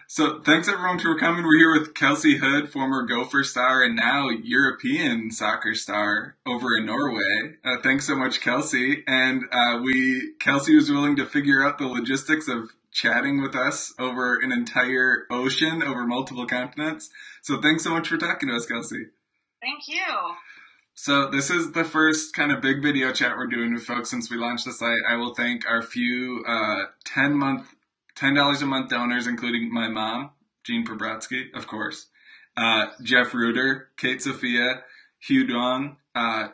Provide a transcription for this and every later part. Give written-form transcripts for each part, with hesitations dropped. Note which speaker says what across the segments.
Speaker 1: So thanks everyone for coming. We're here with Kelsey Hood, former Gopher star and now European soccer star over in Norway. Thanks so much, Kelsey. And Kelsey was willing to figure out the logistics of chatting with us over an entire ocean, over multiple continents. So thanks so much for talking to us, Kelsey.
Speaker 2: Thank you.
Speaker 1: So this is the first kind of big video chat we're doing with folks since we launched the site. I will thank our few $10 a month donors, including my mom, Jean Probratsky, of course, Jeff Reuter, Kate Sophia, Hugh Dong,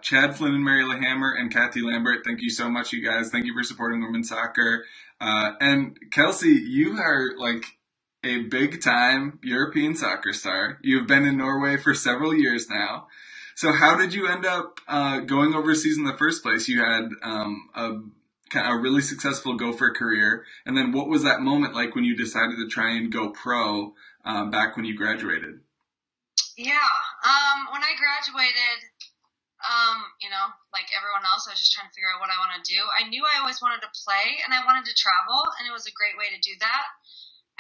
Speaker 1: Chad Flynn and Mary LaHammer, and Kathy Lambert. Thank you so much, you guys. Thank you for supporting women's soccer. And Kelsey, you are like a big time European soccer star. You've been in Norway for several years now. So how did you end up going overseas in the first place? You had a really successful Gopher career, and then what was that moment like when you decided to try and go pro back when you graduated?
Speaker 2: Yeah, when I graduated, like everyone else, I was just trying to figure out what I want to do. I knew I always wanted to play, and I wanted to travel, and it was a great way to do that.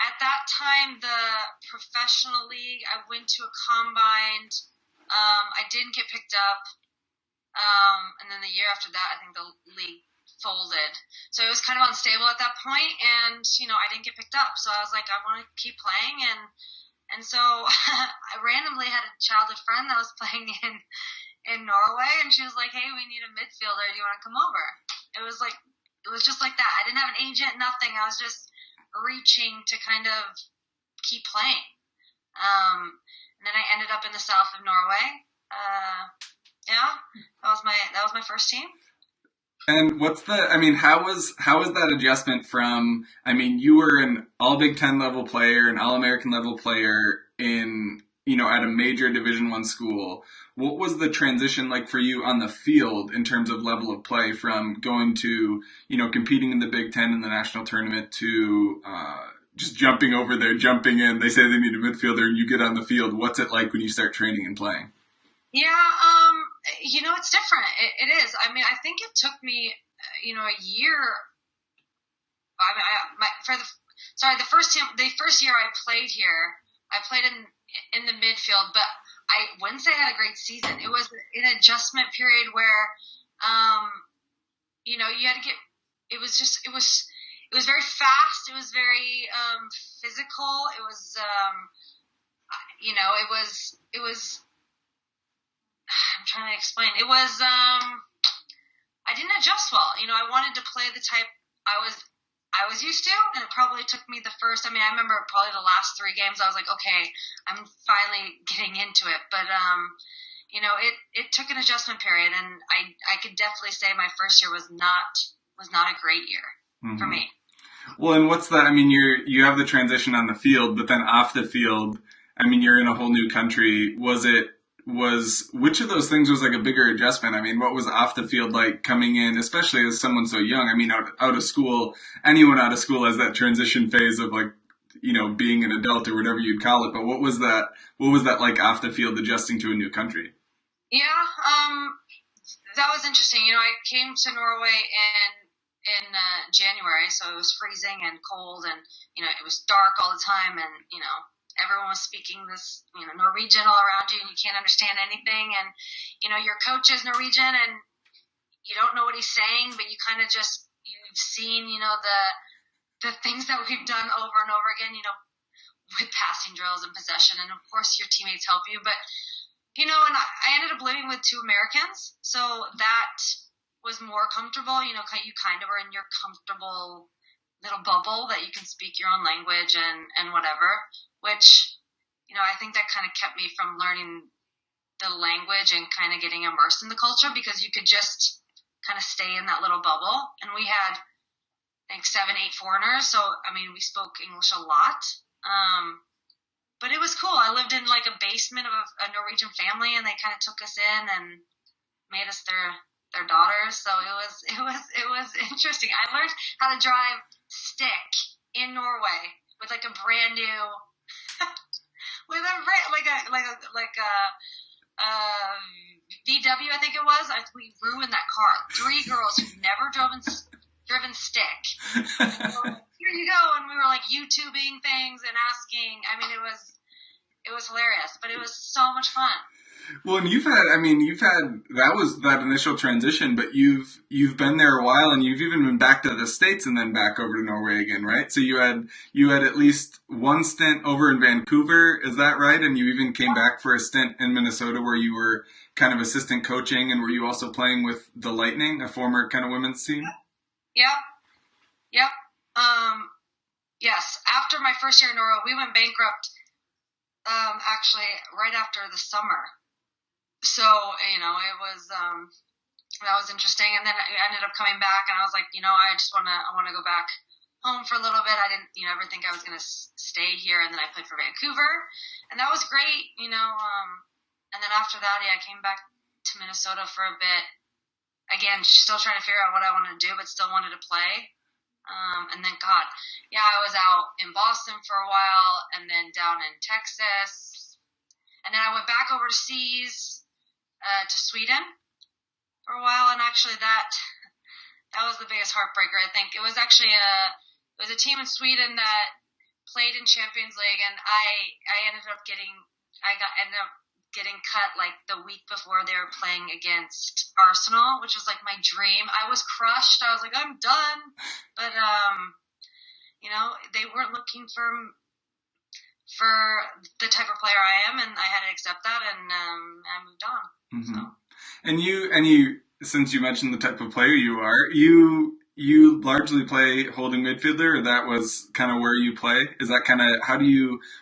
Speaker 2: At that time, the professional league, I went to a combine. I didn't get picked up. And then the year after that, I think the league folded. So it was kind of unstable at that point, and, I didn't get picked up. So I was like, I want to keep playing. And so I randomly had a childhood friend that was playing in Norway, and she was like, hey, we need a midfielder. Do you want to come over? It was just like that. I didn't have an agent, nothing. I was just reaching to kind of keep playing. And then I ended up in the south of Norway. That was my first team.
Speaker 1: And how was that adjustment from, you were an all Big Ten level player, an All American level player in, at a major Division I school. What was the transition like for you on the field in terms of level of play from going to, competing in the Big Ten in the national tournament to, just jumping over there, jumping in? They say they need a midfielder and you get on the field. What's it like when you start training and playing?
Speaker 2: Yeah, it's different. It is. I think it took me, a year. The first year I played here, I played in the midfield, but I wouldn't say I had a great season. It was an adjustment period where, you had to get. It was very fast. It was very physical. It was, it was. I'm trying to explain. It was. I didn't adjust well. I wanted to play the type I was used to, and it probably took me the first. I remember probably the last 3 games. I was like, okay, I'm finally getting into it. But it took an adjustment period, and I could definitely say my first year was not a great year for me.
Speaker 1: Well, and what's that? You have the transition on the field, but then off the field, you're in a whole new country. Which of those things was like a bigger adjustment? What was off the field like coming in, especially as someone so young? Out of school, anyone out of school has that transition phase of like, being an adult or whatever you'd call it. But what was that like off the field, adjusting to a new country?
Speaker 2: Yeah, that was interesting. I came to Norway in January, so it was freezing and cold, and it was dark all the time, and everyone was speaking this Norwegian all around you, and you can't understand anything, and your coach is Norwegian, and you don't know what he's saying, but you kind of you've seen the things that we've done over and over again, with passing drills and possession, and of course your teammates help you, but and I ended up living with 2 Americans, so that was more comfortable. You kind of are in your comfortable little bubble that you can speak your own language and whatever, which, I think that kind of kept me from learning the language and kind of getting immersed in the culture, because you could just kind of stay in that little bubble. And we had, I think, 7, 8 foreigners. So, we spoke English a lot. But it was cool. I lived in like a basement of a Norwegian family, and they kind of took us in and made us their daughters. So it was interesting. I learned how to drive stick in Norway with like a brand new with a VW, I think it was. We ruined that car. 3 girls who've never driven stick. So, here you go. And we were like YouTubing things and asking. I mean, it was hilarious, but it was so much fun.
Speaker 1: Well, and that was that initial transition, but you've been there a while, and you've even been back to the States and then back over to Norway again, right? So you had at least one stint over in Vancouver, is that right? And you even came back for a stint in Minnesota where you were kind of assistant coaching, and were you also playing with the Lightning, a former kind of women's team?
Speaker 2: Yep. Yes. After my first year in Norway, we went bankrupt. Actually, right after the summer. So, it was, that was interesting. And then I ended up coming back, and I was like, I want to go back home for a little bit. I didn't, ever think I was going to stay here. And then I played for Vancouver, and that was great, and then after that, I came back to Minnesota for a bit. Again, still trying to figure out what I wanted to do, but still wanted to play. And then, I was out in Boston for a while, and then down in Texas. And then I went back overseas to Sweden for a while, and actually that was the biggest heartbreaker. I think it was actually a team in Sweden that played in Champions League, and I ended up getting cut like the week before they were playing against Arsenal, which was like my dream. I was crushed. I was like, I'm done, but they weren't looking for the type of player I am, and I had to accept that, and I moved on.
Speaker 1: Mm-hmm.
Speaker 2: So.
Speaker 1: And you, since you mentioned the type of player you are, you largely play holding midfielder, or that was kind of where you play? Is that kind of,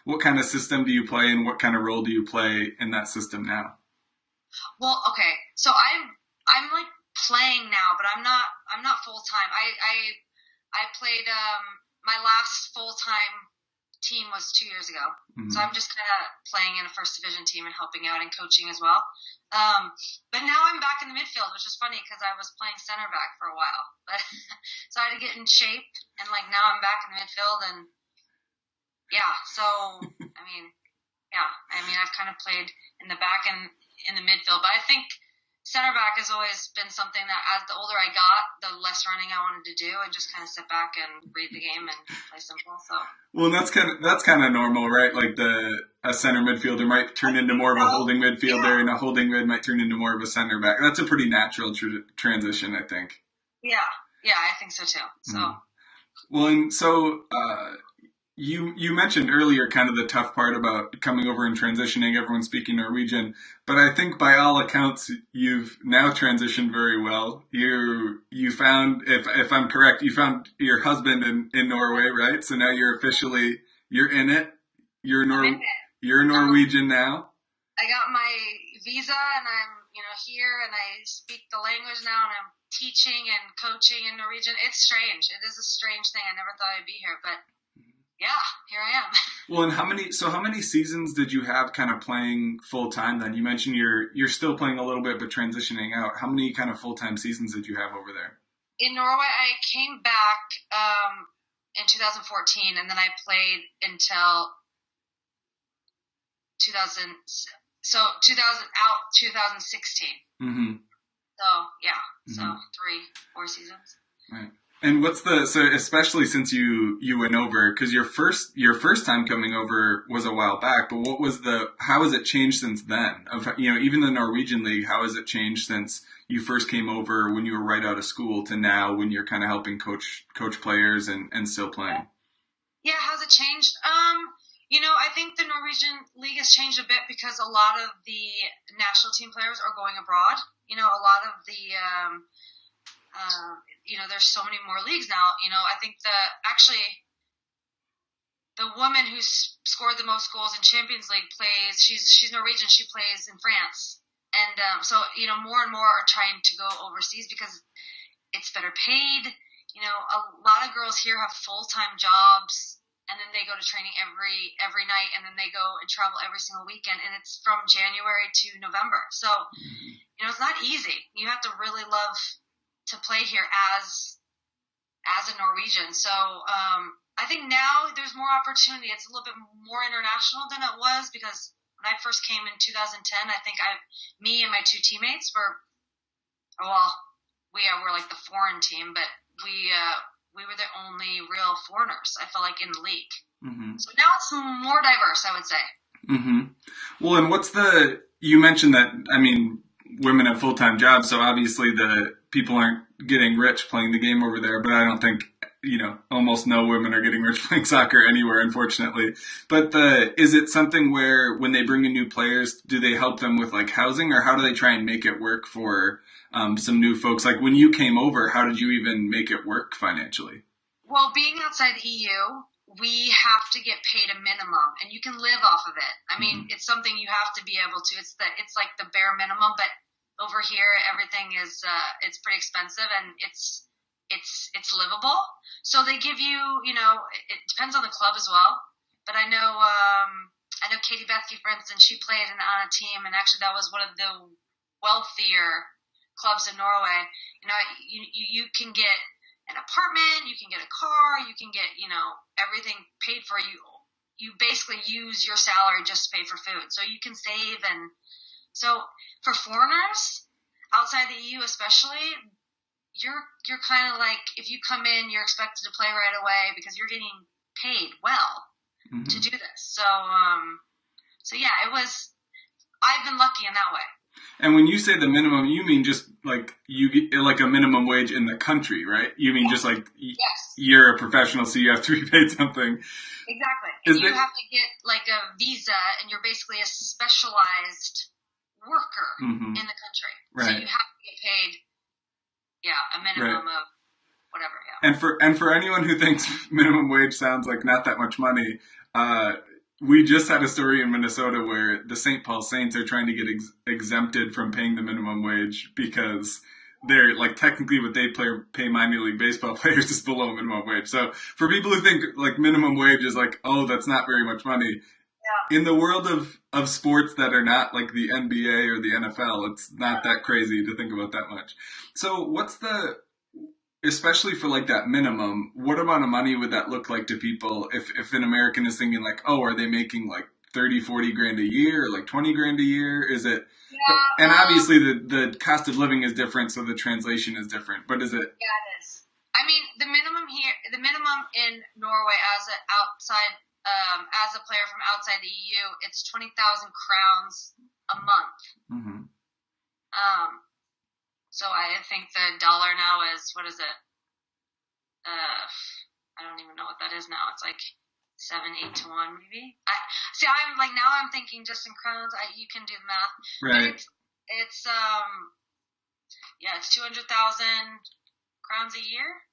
Speaker 1: what kind of system do you play, and what kind of role do you play in that system now?
Speaker 2: Well, okay, so I'm like playing now, but I'm not full time. I played my last full time team was 2 years ago. Mm-hmm. So I'm just kind of playing in a first division team and helping out and coaching as well. But now I'm back in the midfield, which is funny because I was playing center back for a while. But so I had to get in shape, and like now I'm back in the midfield, and so I've kind of played in the back and in the midfield, but I think center back has always been something that as the older I got, the less running I wanted to do, and just kind of sit back and read the game and play simple. So.
Speaker 1: Well, that's kind of normal, right? Like a center midfielder might turn into more of a holding midfielder, and a holding mid might turn into more of a center back. That's a pretty natural transition, I think.
Speaker 2: Yeah, I think so too. So.
Speaker 1: Well, and so you mentioned earlier kind of the tough part about coming over and transitioning, everyone speaking Norwegian, but I think by all accounts you've now transitioned very well. You found, if I'm correct, you found your husband in Norway, right? So now you're in it. You're Norwegian now.
Speaker 2: I got my visa, and I'm here, and I speak the language now, and I'm teaching and coaching in Norwegian. It's strange. It is a strange thing. I never thought I'd be here, but yeah, here I am.
Speaker 1: Well, and how many seasons did you have kind of playing full time then? You mentioned you're still playing a little bit, but transitioning out. How many kind of full time seasons did you have over there?
Speaker 2: In Norway, I came back in 2014, and then I played until 2016.
Speaker 1: Mm-hmm.
Speaker 2: So yeah, so 3-4 seasons.
Speaker 1: Right. And so especially since you went over, because your first time coming over was a while back, but how has it changed since then? Even the Norwegian league, how has it changed since you first came over when you were right out of school to now when you're kind of helping coach players and still playing?
Speaker 2: Yeah, how's it changed? I think the Norwegian league has changed a bit because a lot of the national team players are going abroad. A lot of the there's so many more leagues now. I think the woman who scored the most goals in Champions League she's Norwegian. She plays in France. And so more and more are trying to go overseas because it's better paid. A lot of girls here have full-time jobs, and then they go to training every night, and then they go and travel every single weekend, and it's from January to November. So, it's not easy. You have to really love to play here as a Norwegian. So I think now there's more opportunity. It's a little bit more international than it was, because when I first came in 2010, I think me and my two teammates were like the foreign team, but we were the only real foreigners, I felt like, in the league.
Speaker 1: Mm-hmm.
Speaker 2: So now it's more diverse, I would say.
Speaker 1: Mm-hmm. Well, and you mentioned that, I mean, women have full-time jobs, so obviously the people aren't getting rich playing the game over there, but I don't think, almost no women are getting rich playing soccer anywhere, unfortunately. But is it something where when they bring in new players, do they help them with like housing, or how do they try and make it work for some new folks? Like when you came over, how did you even make it work financially?
Speaker 2: Well, being outside the EU, we have to get paid a minimum, and you can live off of it. I mean, it's something you have to be able to. It's like the bare minimum, but over here everything is it's pretty expensive, and it's livable. So they give you, it depends on the club as well. But I know Katie Bethke, for instance, she played on a team, and actually that was one of the wealthier clubs in Norway. You can get an apartment, you can get a car, you can get, everything paid for. You basically use your salary just to pay for food. So you can save. And so for foreigners outside the EU especially, you're kind of like, if you come in, you're expected to play right away because you're getting paid well to do this. So yeah, I've been lucky in that way.
Speaker 1: And when you say the minimum, you mean just like you get like a minimum wage in the country, right? You mean just like you're a professional, so you have to be paid something.
Speaker 2: Exactly. And you have to get like a visa, and you're basically a specialized worker in the country.
Speaker 1: Right.
Speaker 2: So you have to get paid, a minimum of whatever. Yeah.
Speaker 1: And for anyone who thinks minimum wage sounds like not that much money, we just had a story in Minnesota where the St. Paul Saints are trying to get exempted from paying the minimum wage because they're like technically what they pay minor league baseball players is below minimum wage. So for people who think like minimum wage is like, oh, that's not very much money. Yeah. In the world of sports that are not like the NBA or the NFL, it's not that crazy to think about that much. So especially for like that minimum, what amount of money would that look like to people if an American is thinking like, oh, are they making like 30, 40 grand a year or like 20 grand a year? Is it? Yeah, and obviously the cost of living is different, so the translation is different, but is it?
Speaker 2: Yeah, it is. I mean, the minimum in Norway as a player from outside the EU, it's 20,000 crowns a month. Mm-hmm. So I think the dollar now is, what is it? I don't even know what that is now. It's like 7-8 to 1, maybe. I'm thinking just in crowns. You can do the math.
Speaker 1: Right.
Speaker 2: But it's 200,000 crowns a year.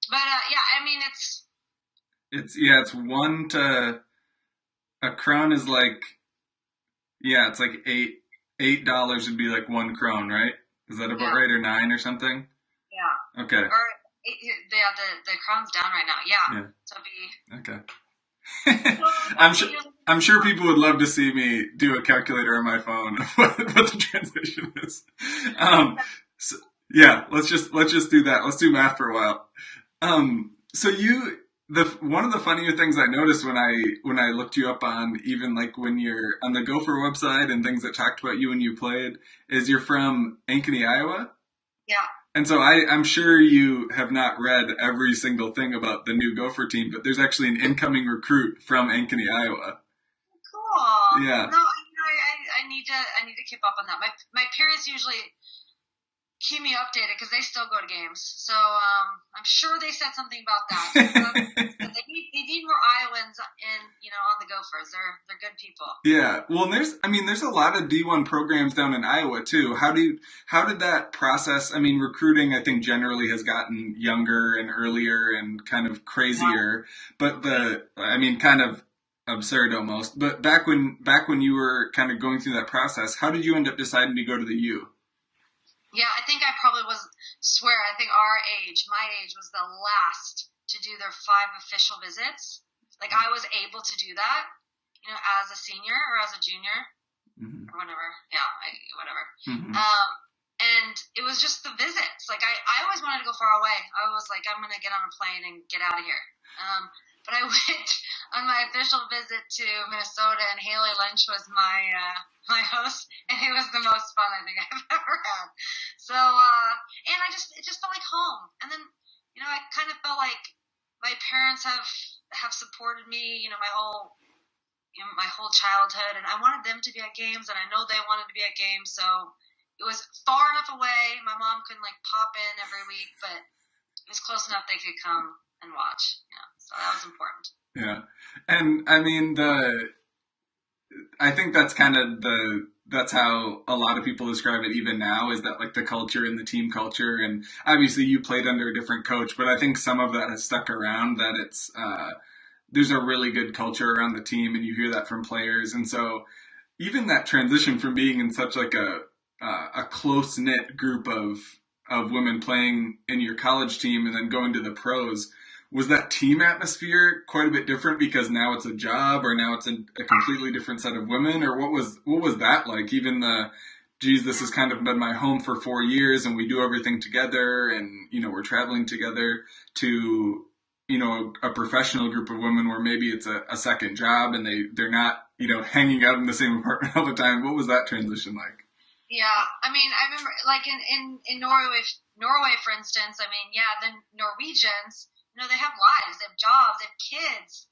Speaker 2: But I mean
Speaker 1: it's one to a crown is like it's like $8 would be like 1 krone, right? Is that about right, or 9 or something?
Speaker 2: Yeah.
Speaker 1: Okay.
Speaker 2: Or the crone's down right now. Yeah. So
Speaker 1: it'd be okay. I'm sure people would love to see me do a calculator on my phone of what the translation is. Let's just do that. Let's do math for a while. So one of the funnier things I noticed when I looked you up on, even like when you're on the Gopher website and things that talked about you when you played, is you're from Ankeny, Iowa?
Speaker 2: Yeah.
Speaker 1: And so I'm sure you have not read every single thing about the new Gopher team, but there's actually an incoming recruit from Ankeny, Iowa.
Speaker 2: Cool.
Speaker 1: Yeah.
Speaker 2: No, I need to keep up on that. My parents usually keep me updated because they still go to games. So I'm sure they said something about that. They need more Iowans on the Gophers. They're good people.
Speaker 1: Yeah. Well, there's a lot of D1 programs down in Iowa too. How did that process? I mean, recruiting I think generally has gotten younger and earlier and kind of crazier, but kind of absurd almost. But back when you were kind of going through that process, how did you end up deciding to go to the U?
Speaker 2: Yeah, I think I probably I think my age was the last to do their 5 official visits. Like I was able to do that, as a senior or as a junior or whatever. Yeah, whatever. Mm-hmm. And it was just the visits. Like I always wanted to go far away. I was like, I'm going to get on a plane and get out of here. But I went on my official visit to Minnesota, and Haley Lynch was my host, and it was the most fun I think I've ever had. So, and it just felt like home. And then, I kind of felt like my parents have supported me, my whole childhood, and I wanted them to be at games, and I know they wanted to be at games, so it was far enough away. My mom couldn't pop in every week, but it was close enough they could come and watch. Yeah, so that was important.
Speaker 1: Yeah. And I mean, I think that's that's how a lot of people describe it even now, is that the culture and the team culture. And obviously you played under a different coach, but I think some of that has stuck around, that it's, there's a really good culture around the team, and you hear that from players. And so even that transition from being in such a close knit group of women playing in your college team and then going to the pros, was that team atmosphere quite a bit different because now it's a job, or now it's a completely different set of women? Or what was that like? Even this has kind of been my home for 4 years, and we do everything together, and, we're traveling together, to, a professional group of women where maybe it's a second job, and they're not, hanging out in the same apartment all the time. What was that transition like?
Speaker 2: Yeah, I mean, I remember, in Norway, for instance, the Norwegians, they have lives, they have jobs, they have kids.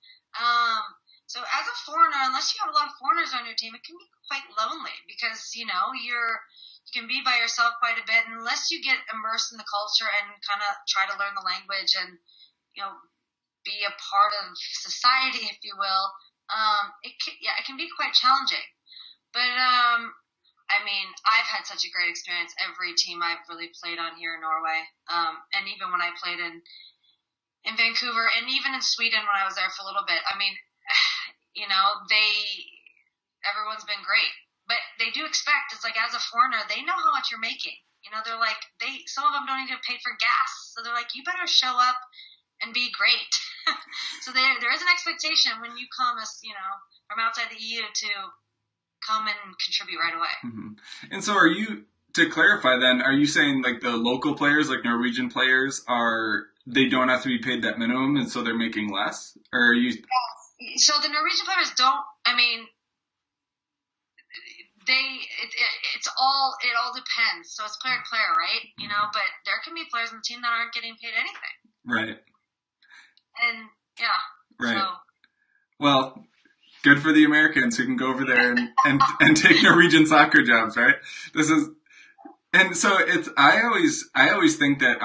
Speaker 2: So as a foreigner, unless you have a lot of foreigners on your team, it can be quite lonely because, you can be by yourself quite a bit unless you get immersed in the culture and kind of try to learn the language and, be a part of society, if you will. It can be quite challenging. But, I've had such a great experience every team I've really played on here in Norway. And even when I played in Vancouver, and even in Sweden when I was there for a little bit. Everyone's been great, but they do expect, it's as a foreigner, they know how much you're making. They're some of them don't even get paid for gas, so they're you better show up and be great. So there is an expectation when you come as, from outside the EU to come and contribute right away.
Speaker 1: Mm-hmm. And so to clarify then, are you saying the local players, Norwegian players, they don't have to be paid that minimum, and so they're making less? Or are you?
Speaker 2: So the Norwegian players don't. It all depends. So it's player to player, right? But there can be players on the team that aren't getting paid anything.
Speaker 1: Right.
Speaker 2: And yeah.
Speaker 1: Right.
Speaker 2: So,
Speaker 1: well, good for the Americans who can go over there and take Norwegian soccer jobs, right? And so I always think that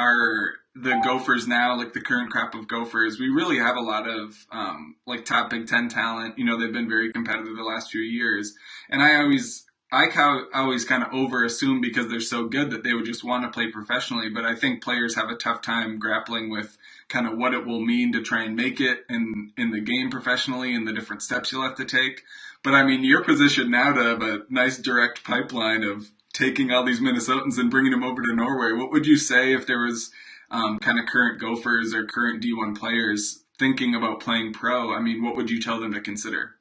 Speaker 1: the Gophers now, the current crop of Gophers, we really have a lot of top Big Ten talent. They've been very competitive the last few years, and I always kind of over assume because they're so good that they would just want to play professionally. But I think players have a tough time grappling with kind of what it will mean to try and make it in the game professionally, and the different steps you'll have to take. But your position now to have a nice direct pipeline of taking all these Minnesotans and bringing them over to Norway. What would you say if there was kind of current Gophers or current D1 players thinking about playing pro? What would you tell them to consider?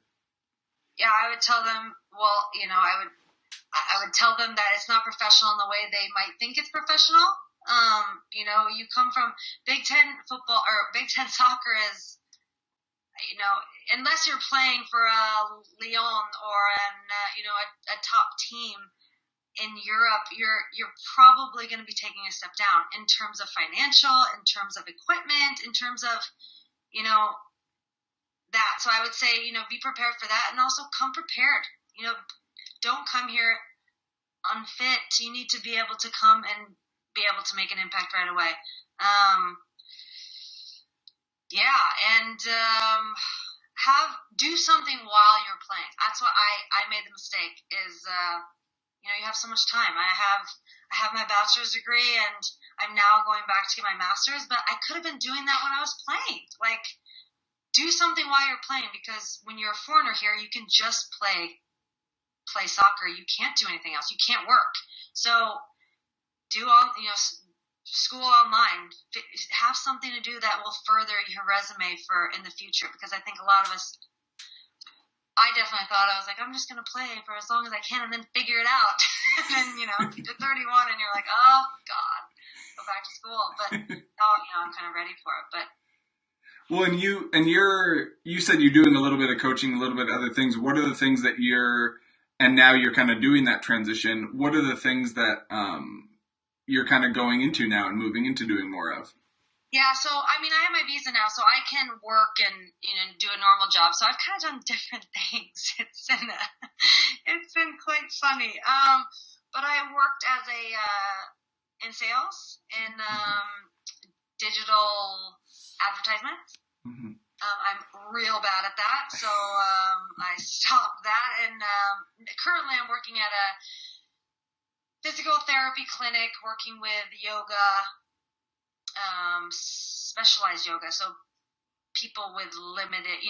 Speaker 2: Yeah, I would tell them, I would tell them that it's not professional in the way they might think it's professional. You come from Big Ten football, or Big Ten soccer is, unless you're playing for a Lyon or a top team in Europe, you're probably going to be taking a step down in terms of financial, in terms of equipment, in terms of, that. So I would say, be prepared for that, and also come prepared. Don't come here unfit. You need to be able to come and be able to make an impact right away. Do something while you're playing. That's what I made the mistake is, you have so much time. I have my bachelor's degree, and I'm now going back to get my master's, but I could have been doing that when I was playing. Do something while you're playing, because when you're a foreigner here, you can just play soccer. You can't do anything else. You can't work. So do all, school online. Have something to do that will further your resume for in the future, because I think a lot of us, I definitely thought, I was I'm just going to play for as long as I can and then figure it out. And then, you're 31 and you're oh, God, go back to school. But now, I'm kind of ready for it. But
Speaker 1: Well, you said you're doing a little bit of coaching, a little bit of other things. What are the things that and now you're kind of doing that transition. What are the things that you're kind of going into now and moving into doing more of?
Speaker 2: Yeah, so I mean, I have my visa now, so I can work and do a normal job. So I've kind of done different things. It's been quite funny. But I worked as in sales in digital advertisements.
Speaker 1: Mm-hmm.
Speaker 2: I'm real bad at that, so I stopped that. And currently, I'm working at a physical therapy clinic, working with yoga. Specialized yoga, so people with limited,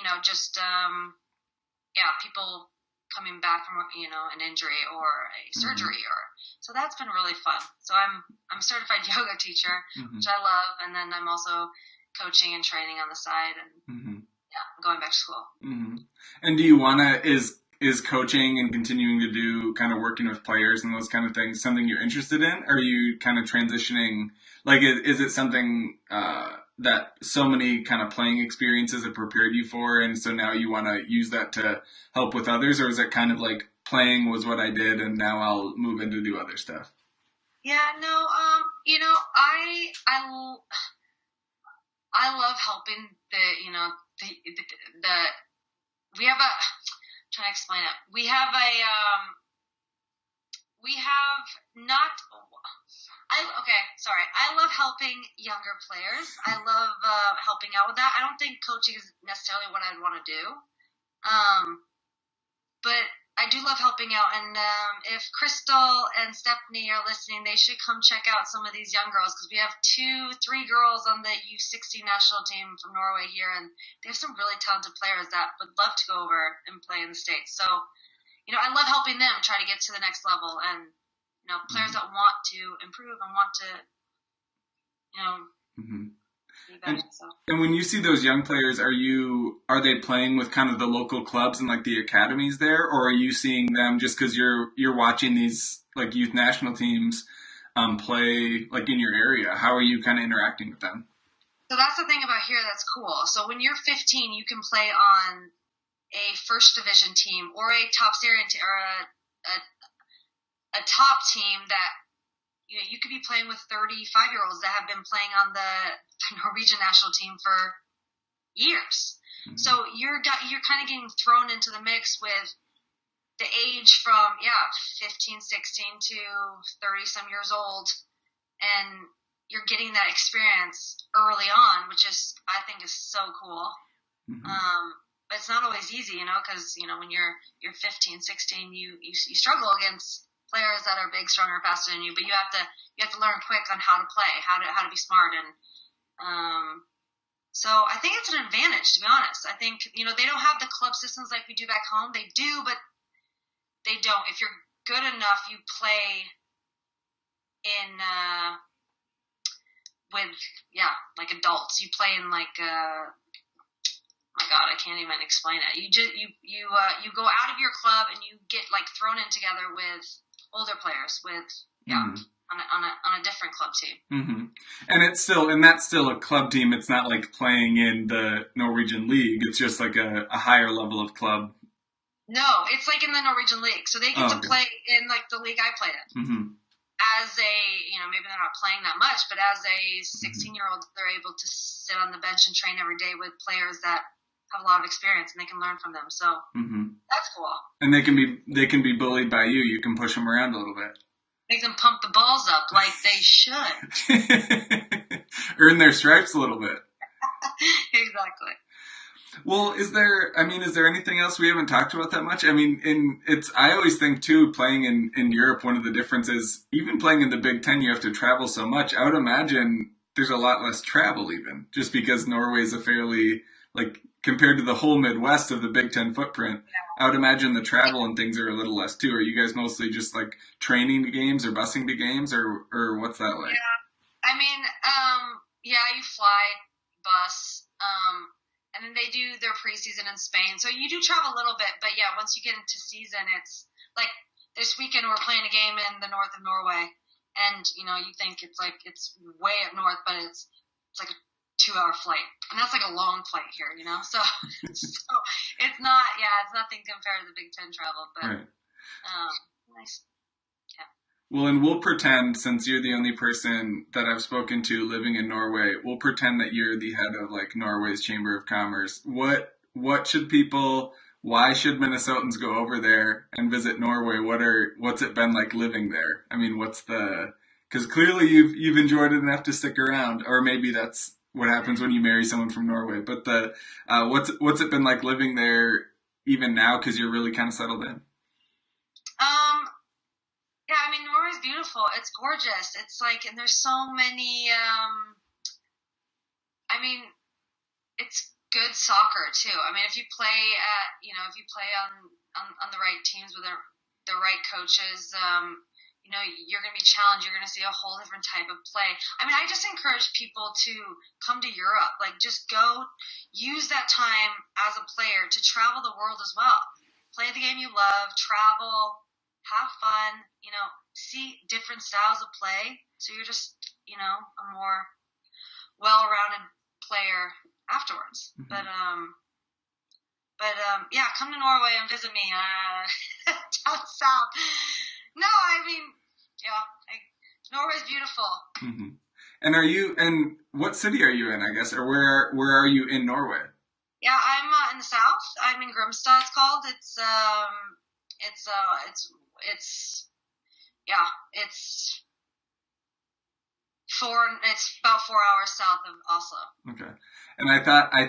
Speaker 2: people coming back from an injury or a surgery, or so that's been really fun. So I'm a certified yoga teacher, which I love, and then I'm also coaching and training on the side, and I'm going back to school.
Speaker 1: And do you wanna is coaching and continuing to do kind of working with players and those kind of things something you're interested in? Or are you kind of transitioning? Like, is it something that so many kind of playing experiences have prepared you for, and so now you want to use that to help with others? Or is it kind of like playing was what I did and now I'll move in to do other stuff?
Speaker 2: Yeah, no, I love helping we have a, I'm trying to explain it. We have not, okay, sorry. I love helping younger players. I love helping out with that. I don't think coaching is necessarily what I'd want to do. But I do love helping out. And if Crystal and Stephanie are listening, they should come check out some of these young girls, because we have 3 girls on the U16 national team from Norway here, and they have some really talented players that would love to go over and play in the States. So, I love helping them try to get to the next level, and players that want to improve and want to, be better.
Speaker 1: And when you see those young players, are they playing with kind of the local clubs and like the academies there, or are you seeing them just because you're watching these like youth national teams play like in your area? How are you kind of interacting with them?
Speaker 2: So that's the thing about here that's cool. So when you're 15, you can play on a first division team or a top Syrian team or a top team that you could be playing with 35-year-olds that have been playing on the Norwegian national team for years. So you're kind of getting thrown into the mix with the age from 15, 16 to 30 some years old, and you're getting that experience early on, which I think is so cool. But it's not always easy, because when you're 15, 16, you struggle against players that are big, stronger, faster than you, but you have to learn quick on how to play, how to be smart, and so I think it's an advantage, to be honest. I think they don't have the club systems like we do back home. They do, but they don't. If you're good enough, you play in with like adults. You play in like my God, I can't even explain it. You go out of your club and you get like thrown in together with older players with on a different club team.
Speaker 1: And that's still a club team. It's not like playing in the Norwegian league. It's just like a higher level of club.
Speaker 2: No, it's like in the Norwegian league, so they get to play in like the league I played in. As a maybe they're not playing that much, but as a 16-year-old, they're able to sit on the bench and train every day with players that have a lot of experience, and they can learn from them. So that's cool.
Speaker 1: And they can be bullied by you. You can push them around a little bit.
Speaker 2: Make them pump the balls up like they should.
Speaker 1: Earn their stripes a little bit.
Speaker 2: Exactly.
Speaker 1: Well, is there anything else we haven't talked about that much? I mean, I always think too, playing in Europe, one of the differences, even playing in the Big Ten, you have to travel so much. I would imagine there's a lot less travel even, just because Norway is a fairly, like, compared to the whole Midwest of the Big Ten footprint, I would imagine the travel and things are a little less too. Are you guys mostly just like training to games or busing to games, or what's that like?
Speaker 2: Yeah, I mean, you fly, bus, and then they do their preseason in Spain. So you do travel a little bit, but once you get into season, it's like this weekend we're playing a game in the north of Norway, and you think it's way up north, but it's like a 2-hour flight, and that's like a long flight here, you know. So, so it's not, it's nothing compared to the Big Ten travel, but
Speaker 1: Right.
Speaker 2: nice. Yeah.
Speaker 1: Well, and we'll pretend, since you're the only person that I've spoken to living in Norway, we'll pretend that you're the head of like Norway's Chamber of Commerce. What should people? Why should Minnesotans go over there and visit Norway? What's it been like living there? I mean, because clearly you've enjoyed it enough to stick around, or maybe that's what happens when you marry someone from Norway. But what's it been like living there even now? Because you're really kind of settled in.
Speaker 2: Yeah, I mean, Norway's beautiful. It's gorgeous. It's like, and there's so many. I mean, it's good soccer too. I mean, if you play on the right teams with the right coaches, you're going to be challenged. You're going to see a whole different type of play. I mean, I just encourage people to come to Europe. Like, just go use that time as a player to travel the world as well. Play the game you love, travel, have fun, see different styles of play. So you're just, a more well-rounded player afterwards. Mm-hmm. But yeah, come to Norway and visit me down south. No, I mean, Norway's beautiful.
Speaker 1: Mm-hmm. And what city are you in, I guess, or where are you in Norway?
Speaker 2: Yeah, I'm in the south. I'm in Grimstad, it's called. It's about 4 hours south of Oslo.
Speaker 1: Okay. And I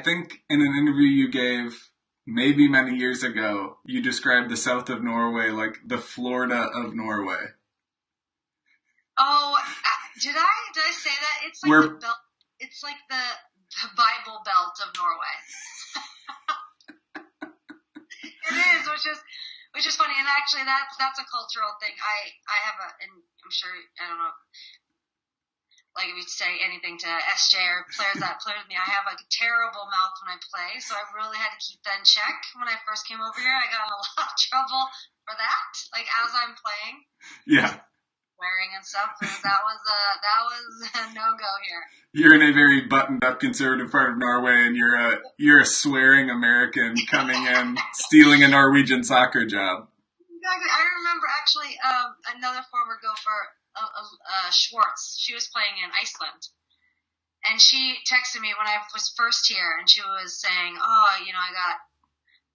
Speaker 1: think in an interview you gave maybe many years ago, you described the south of Norway like the Florida of Norway.
Speaker 2: Oh, did I say that? It's like the belt. It's like the Bible Belt of Norway. It is, which is funny, and actually that's a cultural thing. And I'm sure, I don't know, like if you say anything to SJ or players that play with me, I have like a terrible mouth when I play, so I really had to keep that in check. When I first came over here, I got in a lot of trouble for that, like as I'm playing.
Speaker 1: Yeah.
Speaker 2: Swearing and stuff, that was a no-go here.
Speaker 1: You're in a very buttoned-up conservative part of Norway, and you're a swearing American coming in, stealing a Norwegian soccer job.
Speaker 2: Exactly. I remember actually another former Gopher, Schwartz. She was playing in Iceland, and she texted me when I was first here, and she was saying, "Oh, I got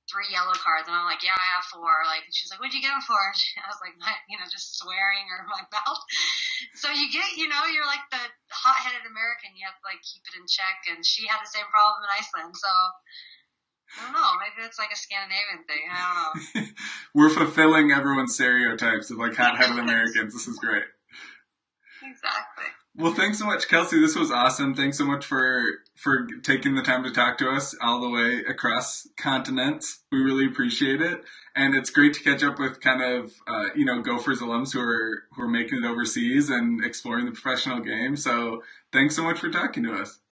Speaker 2: 3 yellow cards," and I'm like, "Yeah, I have 4." Like, she's like, "What'd you get them for?" I was like, just swearing or my mouth. So you get, you're like the hot-headed American. You have to like keep it in check. And she had the same problem in Iceland. So I don't know. Maybe it's like a Scandinavian thing. I don't know.
Speaker 1: We're fulfilling everyone's stereotypes of like hot-headed Americans. This is great.
Speaker 2: Exactly.
Speaker 1: Well, thanks so much, Kelsey. This was awesome. Thanks so much for taking the time to talk to us all the way across continents. We really appreciate it. And it's great to catch up with kind of, Gophers alums who are making it overseas and exploring the professional game. So thanks so much for talking to us.